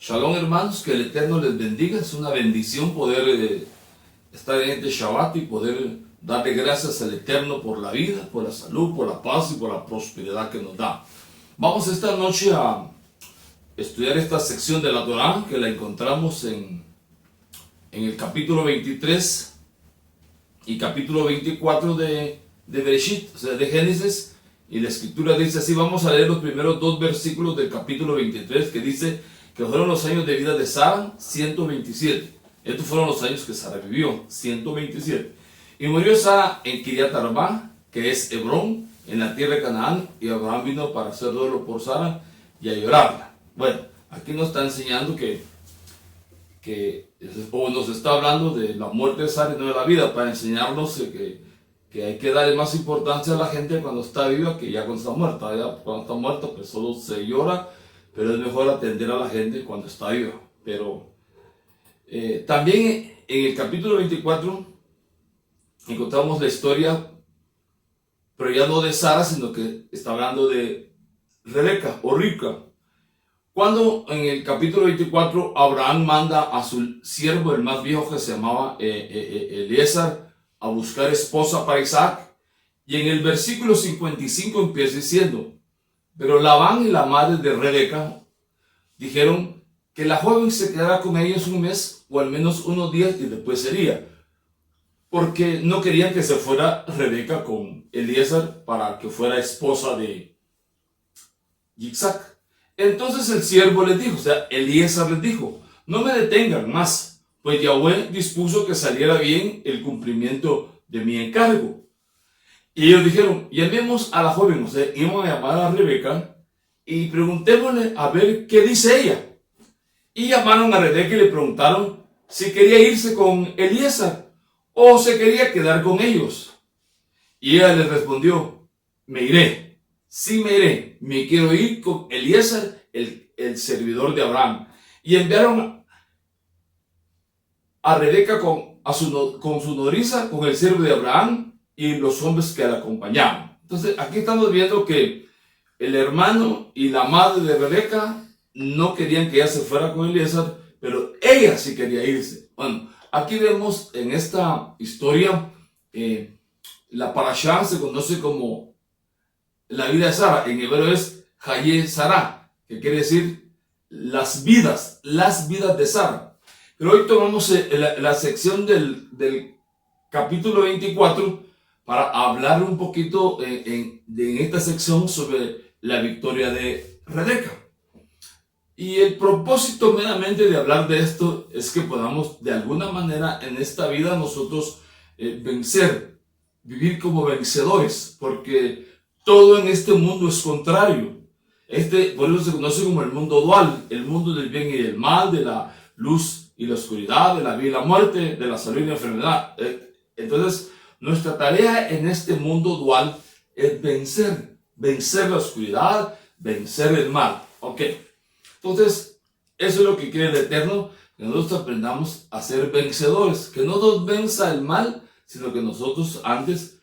Shalom, hermanos, que el Eterno les bendiga. Es una bendición poder estar en este Shabbat y poder darle gracias al Eterno por la vida, por la salud, por la paz y por la prosperidad que nos da. Vamos esta noche a estudiar esta sección de la Torah que la encontramos en el capítulo 23 y capítulo 24 de Bereshit, o sea, de Génesis. Y la escritura dice así. Vamos a leer los primeros dos versículos del capítulo 23, que dice que fueron los años de vida de Sara, 127. Estos fueron los años que Sara vivió, 127. Y murió Sara en Kiriat Arba, que es Hebrón, en la tierra de Canaán, y Abraham vino para hacer duelo por Sara y a llorarla. Bueno, aquí nos está enseñando o nos está hablando de la muerte de Sara y no de la vida, para enseñarnos que hay que darle más importancia a la gente cuando está viva que ya cuando está muerta. Ya cuando está muerta pues solo se llora, pero es mejor atender a la gente cuando está viva. Pero también en el capítulo 24 encontramos la historia, pero ya no de Sara, sino que está hablando de Rebeca o Rivka. Cuando en el capítulo 24 Abraham manda a su siervo, el más viejo, que se llamaba Eliezer, a buscar esposa para Isaac. Y en el versículo 55 empieza diciendo: pero Labán y la madre de Rebeca dijeron que la joven se quedara con ellos un mes o al menos unos días y después sería, porque no querían que se fuera Rebeca con Eliezer para que fuera esposa de Isaac. Entonces el siervo les dijo, o sea, Eliezer les dijo: no me detengan más, pues Yahweh dispuso que saliera bien el cumplimiento de mi encargo. Y ellos dijeron: llamemos a la joven, o sea, íbamos a llamar a Rebeca y preguntémosle a ver qué dice ella. Y llamaron a Rebeca y le preguntaron si quería irse con Eliezer o se quería quedar con ellos. Y ella les respondió: me iré, sí me iré, me quiero ir con Eliezer, el servidor de Abraham. Y enviaron a Rebeca con su nodriza, con el siervo de Abraham y los hombres que la acompañaban. Entonces aquí estamos viendo que el hermano y la madre de Rebeca no querían que ella se fuera con Eliezer, pero ella sí quería irse. Bueno, aquí vemos en esta historia, la parashá se conoce como la vida de Sara. En hebreo es Haye Sara, que quiere decir las vidas de Sara. Pero hoy tomamos la sección del capítulo 24 para hablar un poquito en esta sección sobre la victoria de Rebeca. Y el propósito meramente de hablar de esto es que podamos de alguna manera en esta vida nosotros vencer, vivir como vencedores, porque todo en este mundo es contrario. Por eso se conoce como el mundo dual, el mundo del bien y del mal, de la luz y la oscuridad, de la vida y la muerte, de la salud y la enfermedad. Entonces, nuestra tarea en este mundo dual es vencer la oscuridad, vencer el mal. Ok. Entonces, eso es lo que quiere el Eterno, que nosotros aprendamos a ser vencedores, que no nos venza el mal, sino que nosotros antes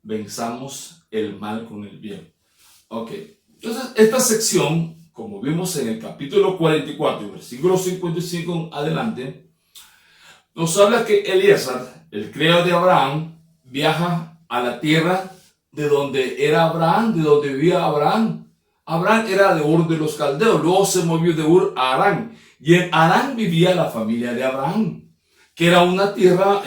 venzamos el mal con el bien. Ok. Entonces, esta sección, como vimos en el capítulo 44, versículo 55 en adelante, nos habla que Eliezer, el criado de Abraham, viaja a la tierra de donde era Abraham, de donde vivía Abraham. Abraham era de Ur de los Caldeos, luego se movió de Ur a Harán, y en Harán vivía la familia de Abraham, que era una tierra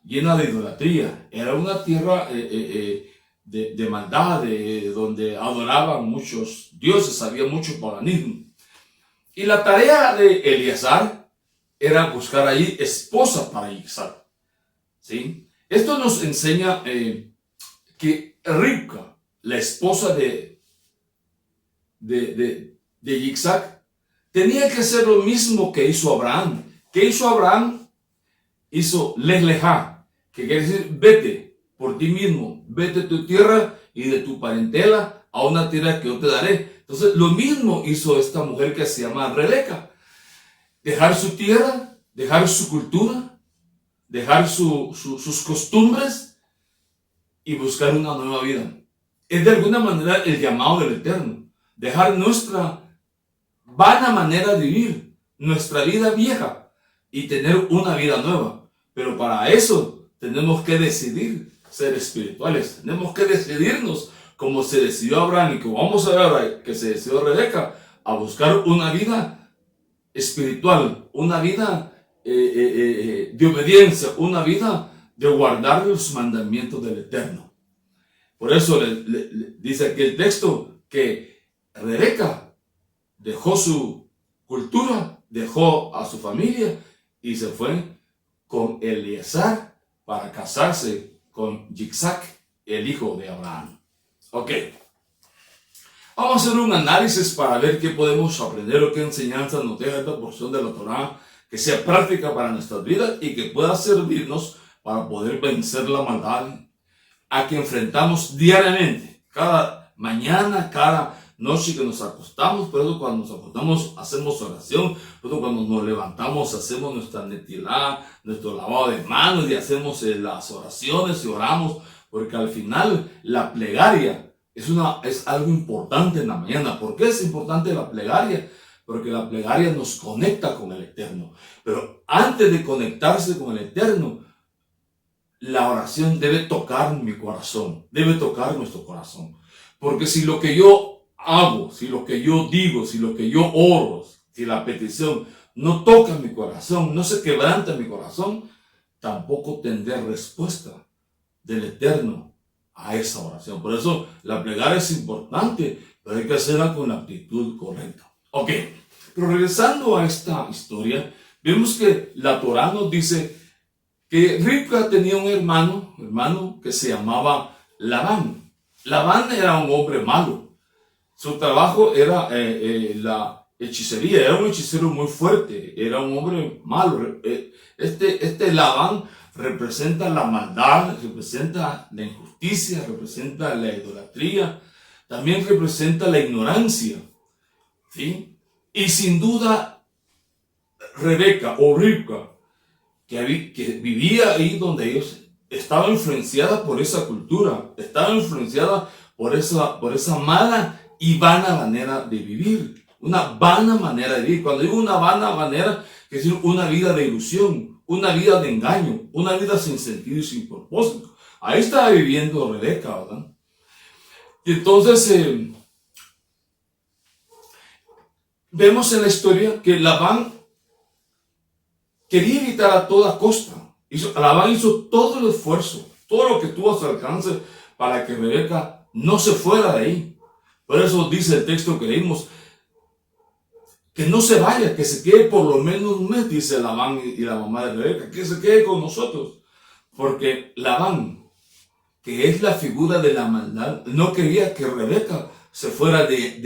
llena de idolatría, era una tierra de maldad, donde adoraban muchos dioses, había mucho paganismo. Y la tarea de Eliezer era buscar allí esposa para Isaac. ¿Sí? Esto nos enseña que Rivka, la esposa de Isaac, tenía que hacer lo mismo que hizo Abraham. ¿Qué hizo Abraham? Hizo Lech Lechá, que quiere decir vete por ti mismo, vete de tu tierra y de tu parentela a una tierra que yo te daré. Entonces lo mismo hizo esta mujer que se llama Rebeca. Dejar su tierra, dejar su cultura, dejar sus costumbres y buscar una nueva vida. Es de alguna manera el llamado del Eterno. Dejar nuestra vana manera de vivir nuestra vida vieja y tener una vida nueva. Pero para eso tenemos que decidir ser espirituales. Tenemos que decidirnos como se decidió Abraham y como vamos a ver ahora que se decidió Rebeca, a buscar una vida espiritual, una vida de obediencia, una vida de guardar los mandamientos del Eterno. Por eso le dice aquí el texto que Rebeca dejó su cultura, dejó a su familia y se fue con Eliezer para casarse con Yitzhak, el hijo de Abraham. Ok. Vamos a hacer un análisis para ver qué podemos aprender o qué enseñanza nos deja esta porción de la Torá que sea práctica para nuestras vidas y que pueda servirnos para poder vencer la maldad a que enfrentamos diariamente, cada mañana, cada noche que nos acostamos. Por eso cuando nos acostamos hacemos oración, por eso cuando nos levantamos hacemos nuestra netilá, nuestro lavado de manos y hacemos las oraciones y oramos, porque al final la plegaria es algo importante en la mañana. ¿Por qué es importante la plegaria? Porque la plegaria nos conecta con el Eterno. Pero antes de conectarse con el Eterno, la oración debe tocar mi corazón, debe tocar nuestro corazón. Porque si lo que yo hago, si lo que yo digo, si lo que yo oro, si la petición no toca mi corazón, no se quebranta mi corazón, tampoco tendré respuesta del Eterno a esa oración. Por eso la plegaria es importante, pero hay que hacerla con la actitud correcta. Ok, pero regresando a esta historia, vemos que la Torá nos dice que Rivka tenía un hermano que se llamaba Labán. Labán era un hombre malo. Su trabajo era la hechicería, era un hechicero muy fuerte, era un hombre malo. Este Labán representa la maldad, representa la injusticia, representa la idolatría, también representa la ignorancia, ¿sí? Y sin duda, Rebeca o Rivka, que vivía ahí donde ellos, estaba influenciada por esa cultura, estaba influenciada por esa mala y vana manera de vivir, una vana manera de vivir. Cuando digo una vana manera, es decir, una vida de ilusión, una vida de engaño, una vida sin sentido y sin propósito. Ahí estaba viviendo Rebeca, ¿verdad? Y entonces vemos en la historia que Labán quería evitar a toda costa. Labán hizo todo el esfuerzo, todo lo que tuvo a su alcance para que Rebeca no se fuera de ahí. Por eso dice el texto que leímos, que no se vaya, que se quede por lo menos un mes, dice Labán y la mamá de Rebeca, que se quede con nosotros. Porque Labán, que es la figura de la maldad, no quería que Rebeca se fuera de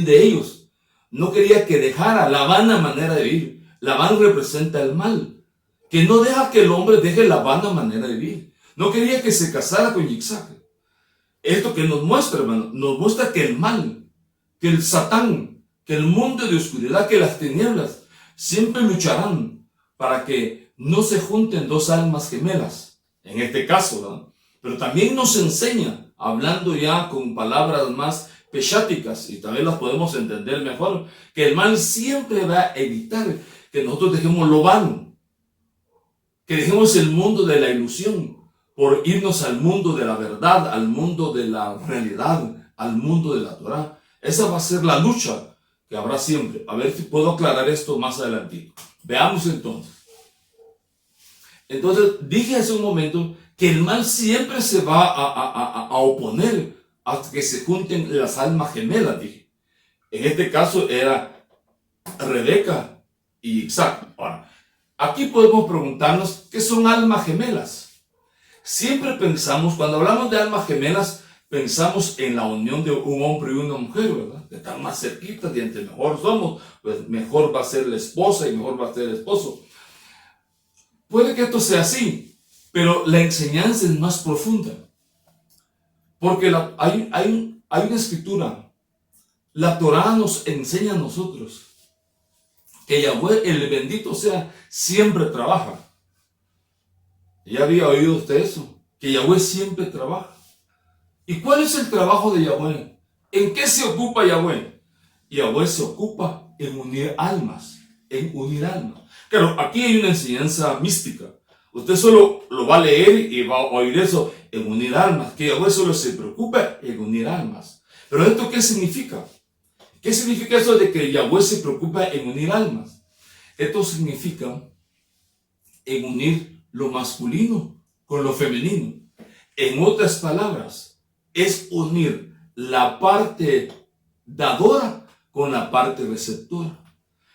ellos. No quería que dejara la vana manera de vivir. Labán representa el mal, que no deja que el hombre deje la vana manera de vivir. No quería que se casara con Yitzhak. Esto que nos muestra, hermano, nos muestra que el mal, que el Satán, que el mundo de oscuridad, que las tinieblas siempre lucharán para que no se junten dos almas gemelas, en este caso, ¿verdad? Pero también nos enseña, hablando ya con palabras más pesháticas, y también las podemos entender mejor, que el mal siempre va a evitar que nosotros dejemos lo vano, que dejemos el mundo de la ilusión, por irnos al mundo de la verdad, al mundo de la realidad, al mundo de la Torá. Esa va a ser la lucha que habrá siempre. A ver si puedo aclarar esto más adelante. Veamos entonces. Entonces, dije hace un momento que el mal siempre se va a oponer hasta que se junten las almas gemelas, dije. En este caso era Rebeca y Isaac. Ahora, aquí podemos preguntarnos qué son almas gemelas. Siempre pensamos, cuando hablamos de almas gemelas, pensamos en la unión de un hombre y una mujer, ¿verdad? De estar más cerquitas y entre mejor somos, pues mejor va a ser la esposa y mejor va a ser el esposo. Puede que esto sea así, pero la enseñanza es más profunda. Porque hay una escritura. La Torá nos enseña a nosotros que Yahweh, el bendito sea, siempre trabaja. ¿Ya había oído usted eso? Que Yahweh siempre trabaja. ¿Y cuál es el trabajo de Yahweh? ¿En qué se ocupa Yahweh? Yahweh se ocupa en unir almas, Claro, aquí hay una enseñanza mística. Usted solo lo va a leer y va a oír eso, en unir almas, que Yahweh solo se preocupa en unir almas. Pero ¿esto qué significa? ¿Qué significa eso de que Yahweh se preocupa en unir almas? Esto significa en unir lo masculino con lo femenino. En otras palabras, es unir la parte dadora con la parte receptora.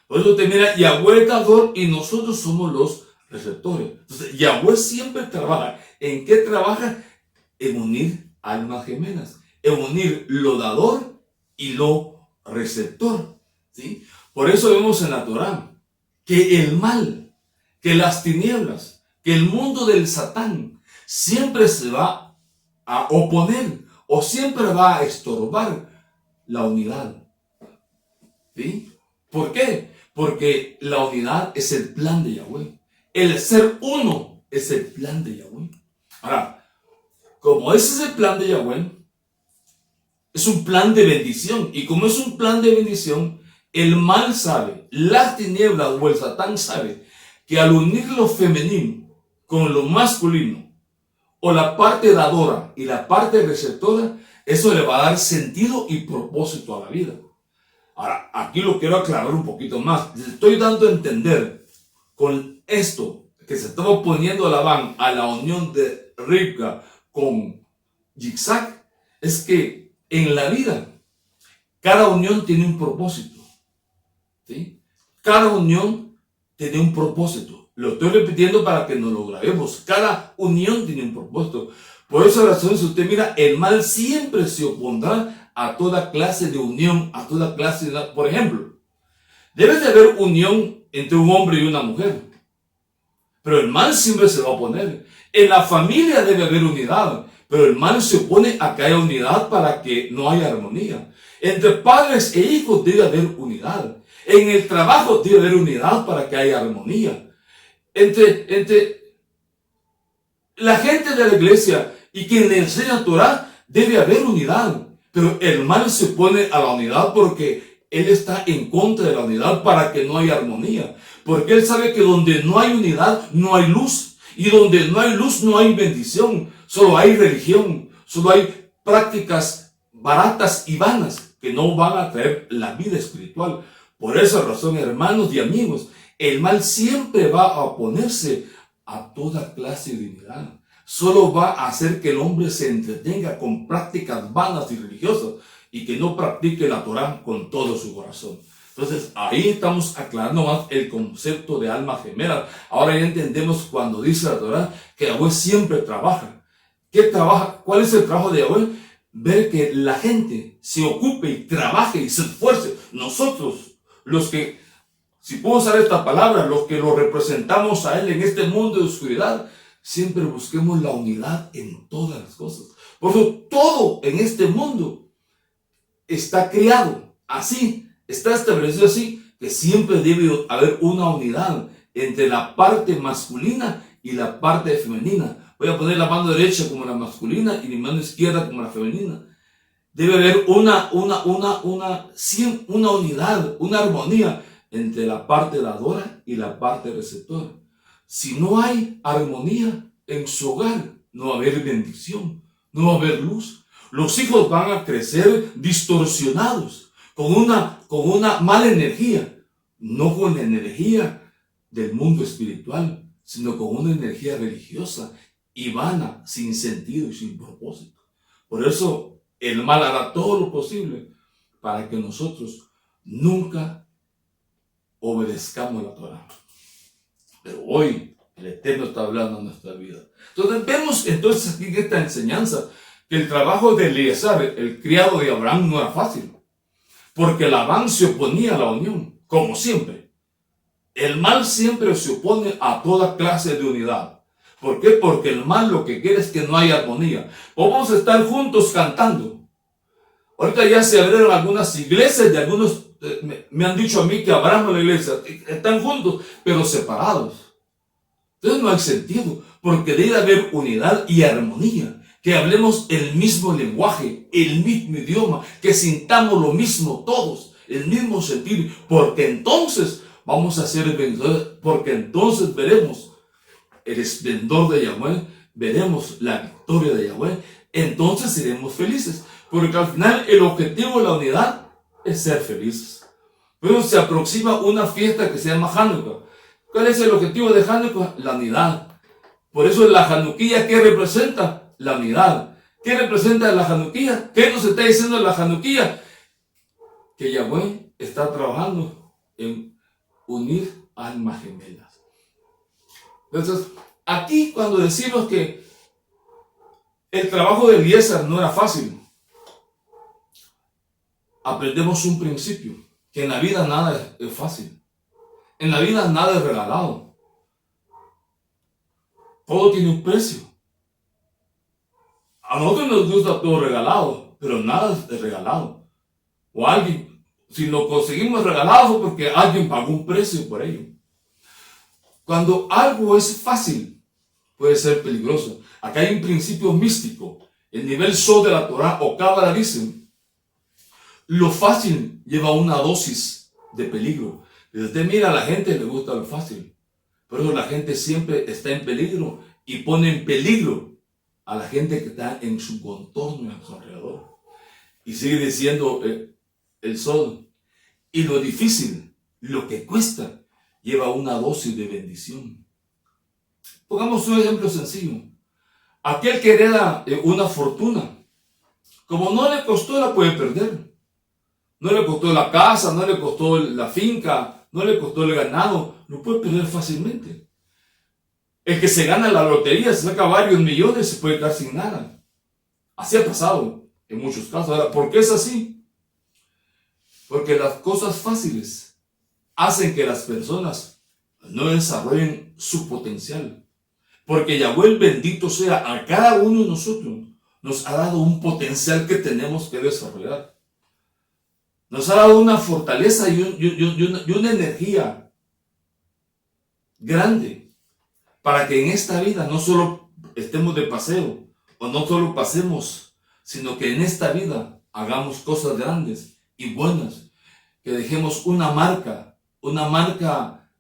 Por eso te mira, Yahweh es dador y nosotros somos los receptores. Entonces, Yahweh siempre trabaja. ¿En qué trabaja? En unir almas gemelas, en unir lo dador y lo receptor. ¿Sí? Por eso vemos en la Torá que el mal, que las tinieblas, que el mundo del Satán siempre se va a oponer o siempre va a estorbar la unidad. ¿Sí? ¿Por qué? Porque la unidad es el plan de Yahweh. El ser uno es el plan de Yahweh. Ahora, como ese es el plan de Yahweh, es un plan de bendición. Y como es un plan de bendición, el mal sabe, las tinieblas o el Satán sabe, que al unir lo femenino con lo masculino, o la parte dadora y la parte receptora, eso le va a dar sentido y propósito a la vida. Ahora, aquí lo quiero aclarar un poquito más. Les estoy dando a entender con esto que se estaba oponiendo Labán a la unión de Ribka con Yitzhak, es que en la vida cada unión tiene un propósito. ¿Sí? Cada unión tiene un propósito. Lo estoy repitiendo para que nos lo grabemos. Cada unión tiene un propósito. Por esa razón, si usted mira, el mal siempre se opondrá a toda clase de unión, a toda clase de... Por ejemplo, debe de haber unión entre un hombre y una mujer. Pero el mal siempre se va a oponer. En la familia debe haber unidad. Pero el mal se opone a que haya unidad para que no haya armonía. Entre padres e hijos debe haber unidad. En el trabajo debe haber unidad para que haya armonía. Entre la gente de la iglesia y quien le enseña Torah debe haber unidad. Pero el mal se opone a la unidad porque él está en contra de la unidad para que no haya armonía. Porque él sabe que donde no hay unidad no hay luz. Y donde no hay luz no hay bendición. Solo hay religión. Solo hay prácticas baratas y vanas que no van a traer la vida espiritual. Por esa razón, hermanos y amigos, el mal siempre va a oponerse a toda clase de unidad. Solo va a hacer que el hombre se entretenga con prácticas vanas y religiosas y que no practique la Torah con todo su corazón. Entonces, ahí estamos aclarando más el concepto de alma gemela. Ahora ya entendemos cuando dice la Torah que Yahweh siempre trabaja. ¿Qué trabaja? ¿Cuál es el trabajo de Yahweh? Ver que la gente se ocupe y trabaje y se esfuerce. Nosotros, los que, si puedo usar esta palabra, los que lo representamos a Él en este mundo de oscuridad, siempre busquemos la unidad en todas las cosas. Por eso todo en este mundo está creado así, está establecido así, que siempre debe haber una unidad entre la parte masculina y la parte femenina. Voy a poner la mano derecha como la masculina y mi mano izquierda como la femenina. Debe haber una unidad, una armonía entre la parte dadora y la parte receptora. Si no hay armonía en su hogar, no va a haber bendición, no va a haber luz. Los hijos van a crecer distorsionados, con una mala energía, no con la energía del mundo espiritual, sino con una energía religiosa y vana, sin sentido y sin propósito. Por eso el mal hará todo lo posible para que nosotros nunca obedezcamos la Torah. Pero hoy el Eterno está hablando en nuestra vida. Entonces vemos entonces aquí en esta enseñanza que el trabajo de Eliezer, el criado de Abraham, no era fácil. Porque Labán se oponía a la unión, como siempre. El mal siempre se opone a toda clase de unidad. ¿Por qué? Porque el mal lo que quiere es que no haya armonía. Vamos a estar juntos cantando. Ahorita ya se abrieron algunas iglesias y algunos me han dicho a mí que abramos la iglesia. Están juntos, pero separados. Entonces no hay sentido, porque debe haber unidad y armonía. Que hablemos el mismo lenguaje, el mismo idioma, que sintamos lo mismo todos. el mismo sentir, porque entonces vamos a ser vencedores, porque entonces veremos el esplendor de Yahweh, veremos la victoria de Yahweh, entonces seremos felices, porque al final el objetivo de la unidad es ser felices. Pero se aproxima una fiesta que se llama Hanukkah. ¿Cuál es el objetivo de Hanukkah? La unidad. Por eso la Hanukkah, ¿qué representa? La unidad. ¿Qué representa la Hanukkah? ¿Qué nos está diciendo la Hanukkah? Que Yahweh está trabajando en unir almas gemelas. Entonces, aquí cuando decimos que el trabajo de Eliezer no era fácil, aprendemos un principio, que en la vida nada es fácil. En la vida nada es regalado. Todo tiene un precio. A nosotros nos gusta todo regalado, pero nada es regalado. O alguien, si lo conseguimos regalado fue porque alguien pagó un precio por ello. Cuando algo es fácil, puede ser peligroso. Acá hay un principio místico. El nivel Sod de la Torah o Cábala dicen, lo fácil lleva una dosis de peligro. Si usted mira, a la gente le gusta lo fácil. Por eso la gente siempre está en peligro y pone en peligro a la gente que está en su contorno, a su alrededor. Y sigue diciendo el Sod. Y lo difícil, lo que cuesta, lleva una dosis de bendición. Pongamos un ejemplo sencillo. Aquel que hereda una fortuna, como no le costó, la puede perder. No le costó la casa, no le costó la finca, no le costó el ganado, lo puede perder fácilmente. El que se gana la lotería, se saca varios millones, se puede quedar sin nada. Así ha pasado en muchos casos. Ahora, ¿por qué es así? Porque las cosas fáciles hacen que las personas no desarrollen su potencial. Porque Yahweh el bendito sea, a cada uno de nosotros nos ha dado un potencial que tenemos que desarrollar. Nos ha dado una fortaleza y una energía grande para que en esta vida no solo estemos de paseo o no solo pasemos, sino que en esta vida hagamos cosas grandes y buenas, que dejemos una marca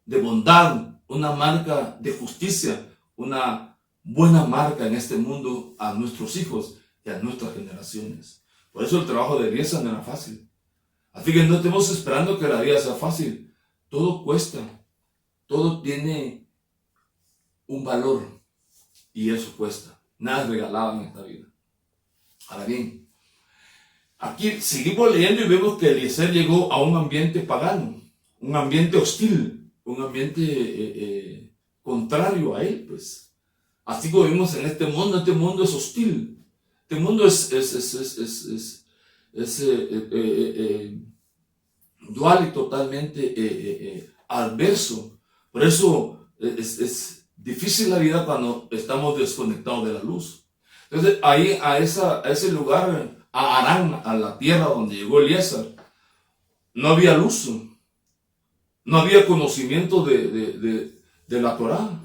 de bondad, una marca de justicia, una buena marca en este mundo a nuestros hijos y a nuestras generaciones. Por eso el trabajo de Eliezer no era fácil. Así que no estemos esperando que la vida sea fácil. Todo cuesta, todo tiene un valor y eso cuesta. Nada es regalado en esta vida. Ahora bien, aquí seguimos leyendo y vemos que Eliezer llegó a un ambiente pagano, un ambiente hostil, un ambiente contrario a él, pues. Así como vimos en este mundo es hostil. Este mundo es dual y totalmente adverso. Por eso es difícil la vida cuando estamos desconectados de la luz. Entonces ahí a ese lugar, a Arán, a la tierra donde llegó Eliezer, no había luz, no había conocimiento de la Torá.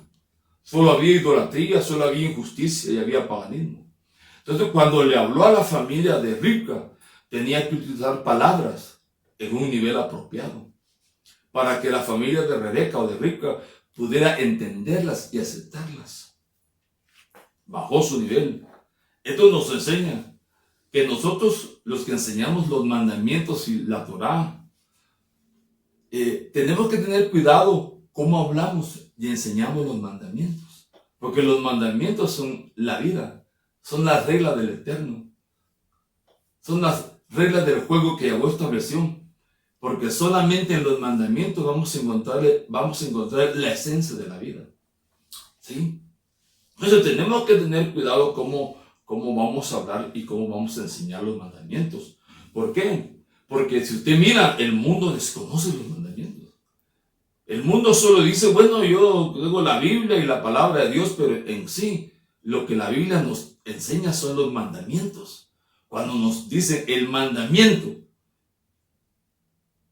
Solo había idolatría, solo había injusticia y había paganismo. Entonces cuando le habló a la familia de Rivka, tenía que utilizar palabras en un nivel apropiado para que la familia de Rebeca o de Rivka pudiera entenderlas y aceptarlas bajo su nivel. Esto nos enseña que nosotros, los que enseñamos los mandamientos y la Torá, tenemos que tener cuidado cómo hablamos y enseñamos los mandamientos, porque los mandamientos son la vida, son las reglas del Eterno, son las reglas del juego que Yahweh estableció, porque solamente en los mandamientos vamos a encontrar la esencia de la vida. ¿Sí? Entonces tenemos que tener cuidado cómo vamos a hablar y cómo vamos a enseñar los mandamientos. ¿Por qué? Porque si usted mira, el mundo desconoce los mandamientos. El mundo solo dice, bueno, yo tengo la Biblia y la palabra de Dios, pero en sí, lo que la Biblia nos enseña son los mandamientos. Cuando nos dice el mandamiento,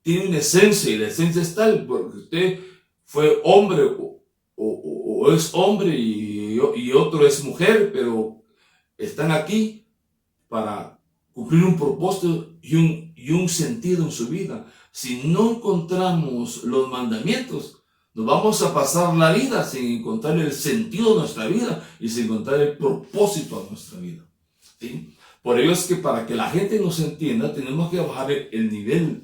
tiene una esencia y la esencia es tal, porque usted fue hombre o es hombre y otro es mujer, pero están aquí para cumplir un propósito y y un sentido en su vida. Si no encontramos los mandamientos, nos vamos a pasar la vida sin encontrar el sentido de nuestra vida y sin encontrar el propósito de nuestra vida. ¿Sí? Por ello es que para que la gente nos entienda, tenemos que bajar el nivel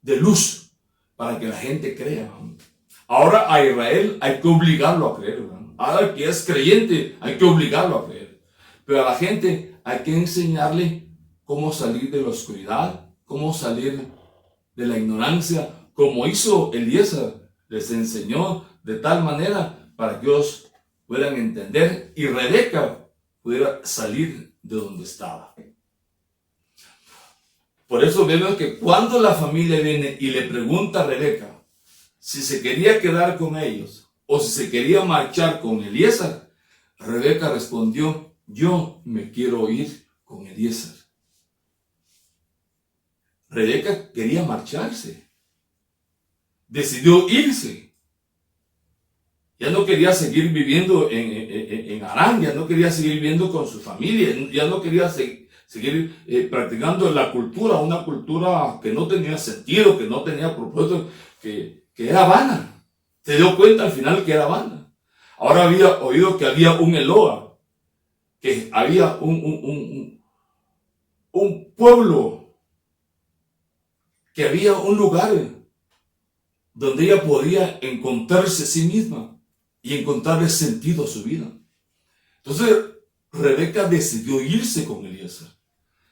de luz para que la gente crea. Ahora a Israel hay que obligarlo a creer. Ahora que es creyente, hay que obligarlo a creer. Pero a la gente hay que enseñarle cómo salir de la oscuridad, cómo salir de la ignorancia, como hizo Eliezer. Les enseñó de tal manera para que ellos puedan entender y Rebeca pudiera salir de donde estaba. Por eso vemos que cuando la familia viene y le pregunta a Rebeca si se quería quedar con ellos o si se quería marchar con Eliezer, Rebeca respondió: yo me quiero ir con Eliezer. Rebeca quería marcharse, decidió irse. Ya no quería seguir viviendo en Harán, ya no quería seguir viviendo con su familia, ya no quería seguir practicando la cultura, una cultura que no tenía sentido, que no tenía propósito, que era vana. Se dio cuenta al final que era vana. Ahora había oído que había un Eloa, que había un pueblo, que había un lugar donde ella podía encontrarse a sí misma y encontrarle sentido a su vida. Entonces Rebeca decidió irse con Eliezer.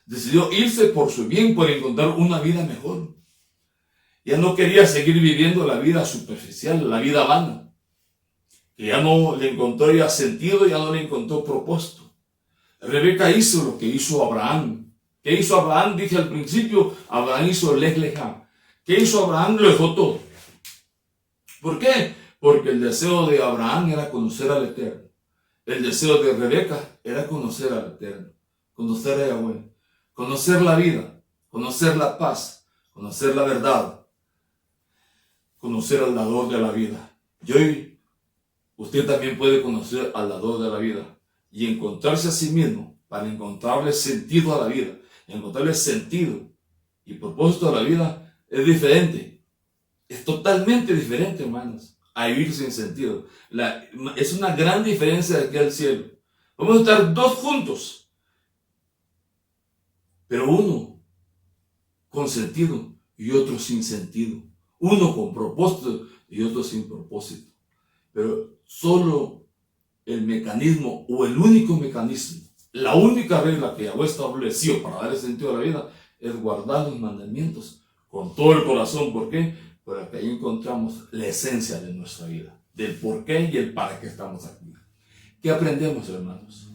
Decidió irse por su bien, por encontrar una vida mejor. Ya no quería seguir viviendo la vida superficial, la vida vana. Que ya no le encontró ya sentido, ya no le encontró propósito. Rebeca hizo lo que hizo Abraham. ¿Qué hizo Abraham? Dije al principio, Abraham hizo Lej Lejá. ¿Qué hizo Abraham? Lo dejó todo. ¿Por qué? Porque el deseo de Abraham era conocer al Eterno. El deseo de Rebeca era conocer al Eterno, conocer a Yahweh, conocer la vida, conocer la paz, conocer la verdad, conocer al dador de la vida. Y hoy usted también puede conocer al dador de la vida y encontrarse a sí mismo para encontrarle sentido a la vida. Encontrarle sentido y propósito a la vida es diferente. Es totalmente diferente, hermanos, a vivir sin sentido. Es una gran diferencia de aquí al cielo. Vamos a estar dos juntos, pero uno con sentido y otro sin sentido. Uno con propósito y otro sin propósito. Pero solo el mecanismo o el único mecanismo, la única regla que Yahweh estableció para darle sentido a la vida es guardar los mandamientos con todo el corazón. ¿Por qué? Porque ahí encontramos la esencia de nuestra vida, del por qué y el para qué estamos aquí. ¿Qué aprendemos, hermanos?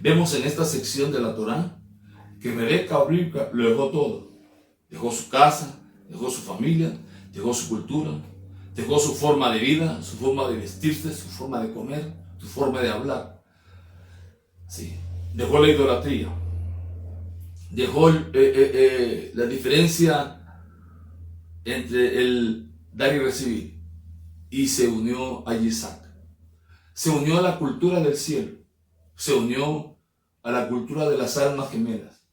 Vemos en esta sección de la Torá que Rebeca lo dejó todo. Dejó su casa, dejó su familia, dejó su cultura, dejó su forma de vida, su forma de vestirse, su forma de comer, su forma de hablar. Sí. Dejó la idolatría. Dejó la diferencia entre el dar y recibir, y se unió a Isaac. Se unió a la cultura del cielo, se unió a la cultura de las almas gemelas,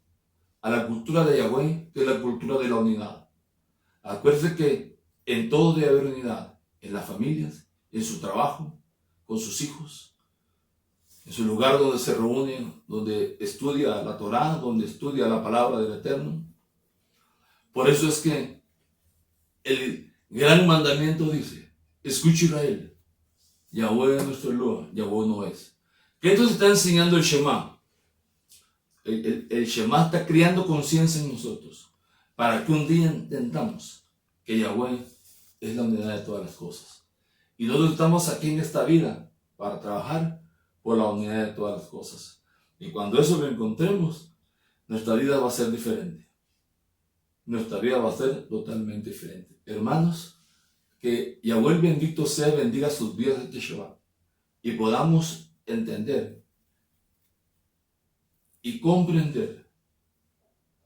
a la cultura de Yahweh, que es la cultura de la unidad. Acuérdense que en todo debe haber unidad, en las familias, en su trabajo, con sus hijos, en su lugar donde se reúne, donde estudia la Torá, donde estudia la palabra del Eterno. Por eso es que el gran mandamiento dice: escucha Israel, Yahweh es nuestro Eloa, Yahweh no es. ¿Qué entonces está enseñando el Shema? El Shema está creando conciencia en nosotros para que un día entendamos que Yahweh es la unidad de todas las cosas. Y nosotros estamos aquí en esta vida para trabajar por la unidad de todas las cosas. Y cuando eso lo encontremos, nuestra vida va a ser diferente. Nuestra vida va a ser totalmente diferente. Hermanos, que Yahweh bendito sea, bendiga sus vidas de Shabbat y podamos entender y comprender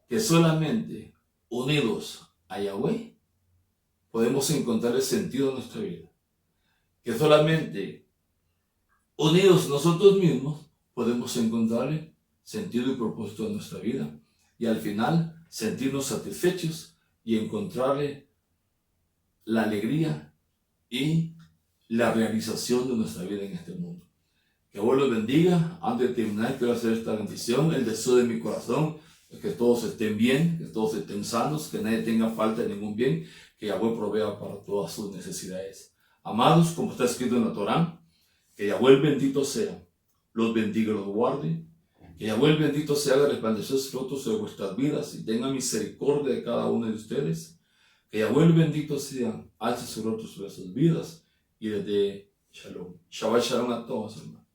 que solamente unidos a Yahweh podemos encontrar el sentido de nuestra vida. Que solamente unidos nosotros mismos podemos encontrarle sentido y propósito de nuestra vida, y al final sentirnos satisfechos y encontrarle la alegría y la realización de nuestra vida en este mundo. Que Dios los bendiga. Antes de terminar, quiero hacer esta bendición. El deseo de mi corazón es que todos estén bien, que todos estén sanos, que nadie tenga falta de ningún bien, que Yahweh provea para todas sus necesidades. Amados, como está escrito en la Torá, que Yahweh el bendito sea, los bendiga y los guarde. Que Yahweh el bendito sea, haga resplandecer su rostro sobre vuestras vidas y tenga misericordia de cada uno de ustedes. Que Yahweh el bendito sea, alce su rostro sobre sus vidas y les dé shalom. Shabbat shalom a todos, hermanos.